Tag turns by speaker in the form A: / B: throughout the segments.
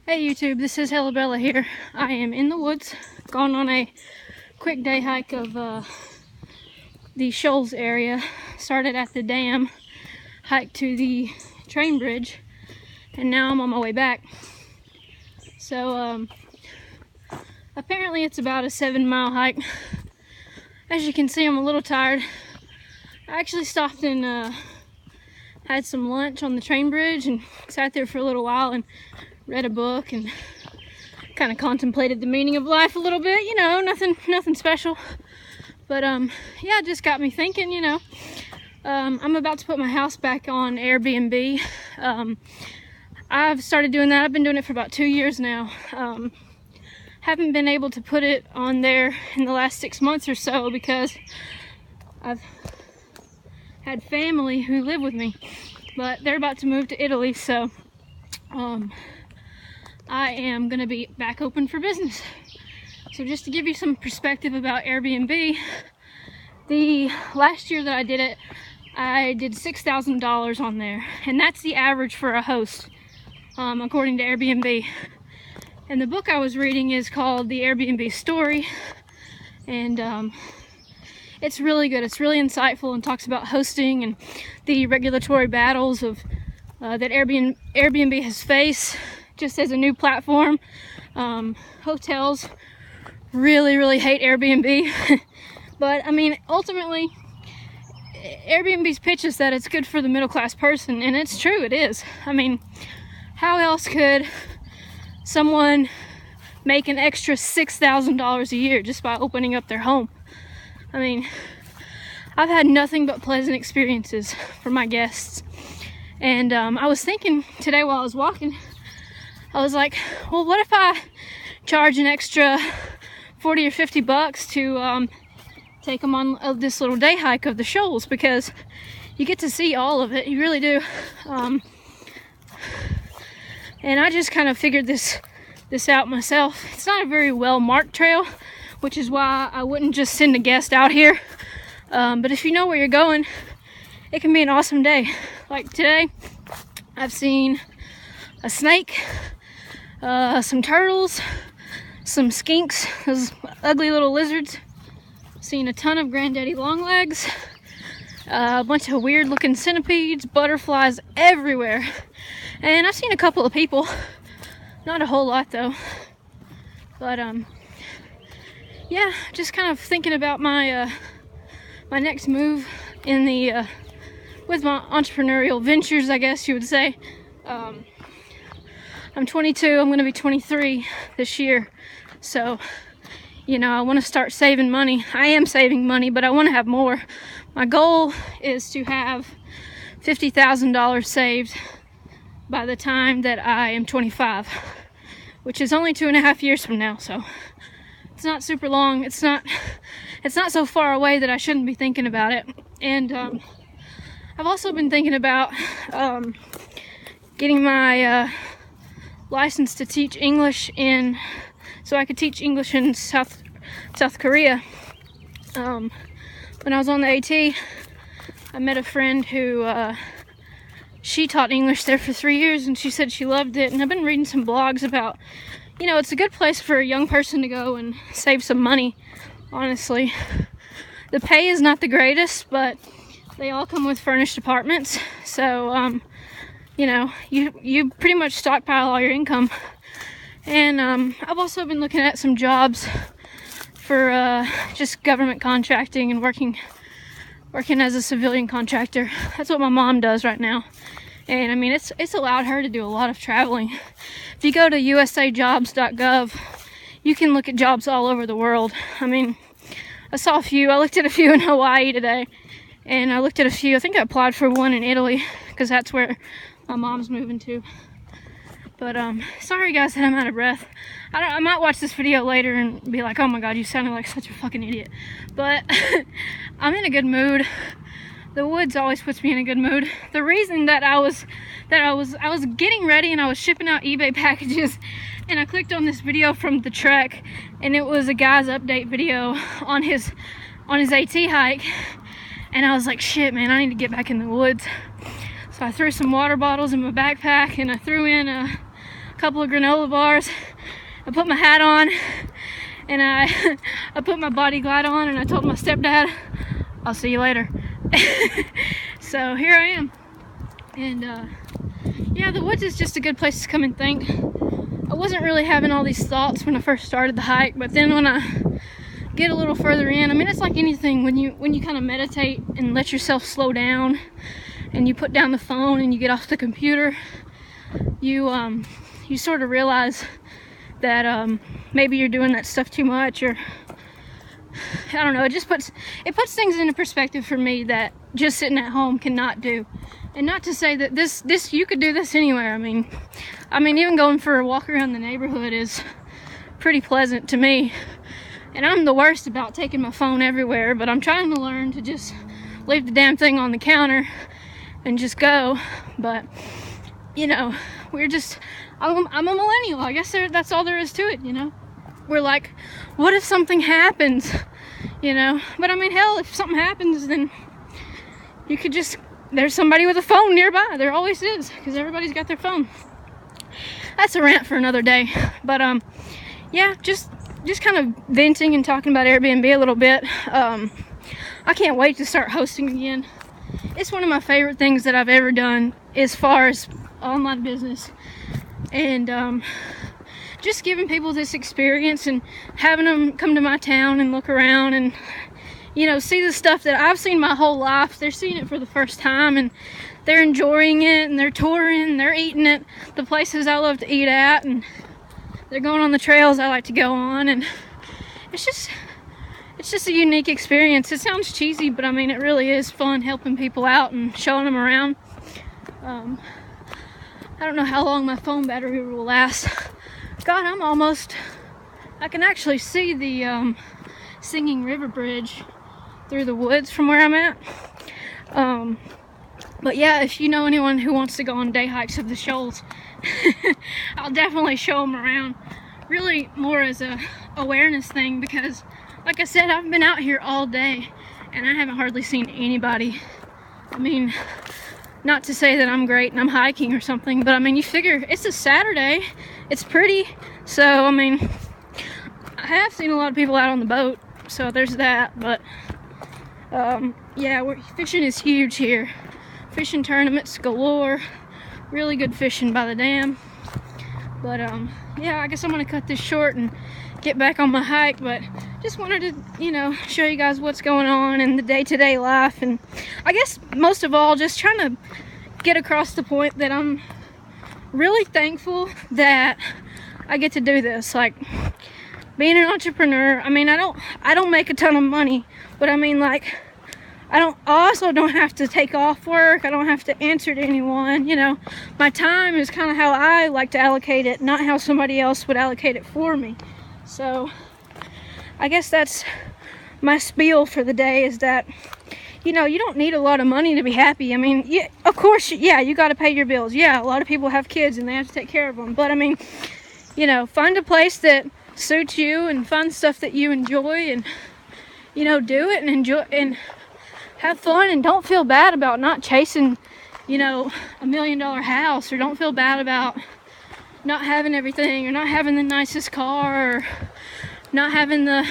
A: Hey YouTube, this is Bella here. I am in the woods, going on a quick day hike of the Shoals area. Started at the dam, hiked to the train bridge, and now I'm on my way back. So apparently it's about a 7-mile hike. As you can see, I'm a little tired. I actually stopped and had some lunch on the train bridge and sat there for a little while and read a book and kind of contemplated the meaning of life a little bit. You know, nothing special, but yeah, it just got me thinking. I'm about to put my house back on Airbnb. I've started doing that. I've been doing it for about 2 years now. Haven't been able to put it on there in the last 6 months or so because I've had family who live with me, but they're about to move to Italy, so I am gonna be back open for business. So just to give you some perspective about Airbnb, the last year that I did it, I did $6,000 on there, and that's the average for a host, according to Airbnb. And the book I was reading is called The Airbnb Story, and it's really good. It's really insightful and talks about hosting and the regulatory battles of that Airbnb has faced just as a new platform. Hotels really hate Airbnb, but I mean, ultimately, Airbnb's pitch is that it's good for the middle-class person, and it's true, it is. I mean, how else could someone make an extra $6,000 a year just by opening up their home? I mean, I've had nothing but pleasant experiences for my guests. And I was thinking today while I was walking, I was like, well, what if I charge an extra 40 or 50 bucks to take them on this little day hike of the Shoals, because you get to see all of it, you really do. And I just kind of figured this out myself. It's not a very well marked trail, which is why I wouldn't just send a guest out here. But if you know where you're going, it can be an awesome day. Like today, I've seen a snake, some turtles, some skinks, those ugly little lizards. Seen a ton of granddaddy longlegs, a bunch of weird looking centipedes, butterflies everywhere. And I've seen a couple of people, not a whole lot though. But yeah, just kind of thinking about my my next move in the with my entrepreneurial ventures, I guess you would say. I'm 22, I'm gonna be 23 this year, so you know, I want to start saving money. I am saving money, but I want to have more. My goal is to have $50,000 saved by the time that I am 25, which is only 2.5 years from now, so it's not super long. It's not so far away that I shouldn't be thinking about it. And I've also been thinking about getting my license to teach English so I could teach English in South Korea. When I was on the AT, I met a friend who she taught English there for 3 years, and she said she loved it. And I've been reading some blogs about, you know, it's a good place for a young person to go and save some money, honestly. The pay is not the greatest, but they all come with furnished apartments, so you know, you pretty much stockpile all your income. And I've also been looking at some jobs for just government contracting and working as a civilian contractor. That's what my mom does right now. And I mean, it's allowed her to do a lot of traveling. If you go to usajobs.gov, you can look at jobs all over the world. I mean, I saw a few. I looked at a few in Hawaii today, and I looked at a few. I think I applied for one in Italy because that's where my mom's moving to. But sorry guys that I'm out of breath. I might watch this video later and be like, oh my god, you sounded like such a fucking idiot. But I'm in a good mood. The woods always puts me in a good mood. The reason that I was getting ready and I was shipping out eBay packages, and I clicked on this video from the trek, and it was a guy's update video on his AT hike, and I was like, shit man, I need to get back in the woods. So I threw some water bottles in my backpack, and I threw in a couple of granola bars. I put my hat on, and I put my body glide on, and I told my stepdad, I'll see you later. So here I am. And yeah, the woods is just a good place to come and think. I wasn't really having all these thoughts when I first started the hike, but then when I get a little further in, I mean, it's like anything, when you kind of meditate and let yourself slow down, and you put down the phone and you get off the computer, you sort of realize that maybe you're doing that stuff too much, or I don't know, it puts things into perspective for me that just sitting at home cannot do. And not to say that this you could do this anywhere. I mean even going for a walk around the neighborhood is pretty pleasant to me. And I'm the worst about taking my phone everywhere, but I'm trying to learn to just leave the damn thing on the counter and just go. But you know, I'm a millennial. I guess that's all there is to it, you know. We're like, what if something happens, you know? But I mean, hell, if something happens, then you could there's somebody with a phone nearby. There always is, because everybody's got their phone. That's a rant for another day. But yeah, just kind of venting and talking about Airbnb a little bit. I can't wait to start hosting again. It's one of my favorite things that I've ever done as far as online business. And just giving people this experience and having them come to my town and look around and, you know, see the stuff that I've seen my whole life. They're seeing it for the first time, and they're enjoying it, and they're touring, and they're eating at the places I love to eat at, and they're going on the trails I like to go on. And it's just a unique experience. It sounds cheesy, but I mean, it really is fun helping people out and showing them around. I don't know how long my phone battery will last. God, I can actually see the Singing River Bridge through the woods from where I'm at. But yeah, if you know anyone who wants to go on day hikes of the shoals, I'll definitely show them around. Really more as a awareness thing, because like I said, I've been out here all day and I haven't hardly seen anybody. I mean, not to say that I'm great and I'm hiking or something, but I mean, you figure it's a Saturday, it's pretty, so I mean, I have seen a lot of people out on the boat, so there's that. But yeah, fishing is huge here. Fishing tournaments galore, really good fishing by the dam. But yeah, I guess I'm gonna cut this short and get back on my hike, but just wanted to, you know, show you guys what's going on in the day-to-day life. And I guess most of all, just trying to get across the point that I'm really thankful that I get to do this. Like, being an entrepreneur, I mean, I don't make a ton of money, but I mean, like, I also don't have to take off work. I don't have to answer to anyone, you know. My time is kind of how I like to allocate it, not how somebody else would allocate it for me. So I guess that's my spiel for the day, is that, you know, you don't need a lot of money to be happy. I mean, yeah, of course, yeah, you got to pay your bills. Yeah, a lot of people have kids and they have to take care of them. But I mean, you know, find a place that suits you and find stuff that you enjoy, and, you know, do it and enjoy and have fun, and don't feel bad about not chasing, you know, $1 million house, or don't feel bad about not having everything, or not having the nicest car, or not having the,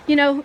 A: you know,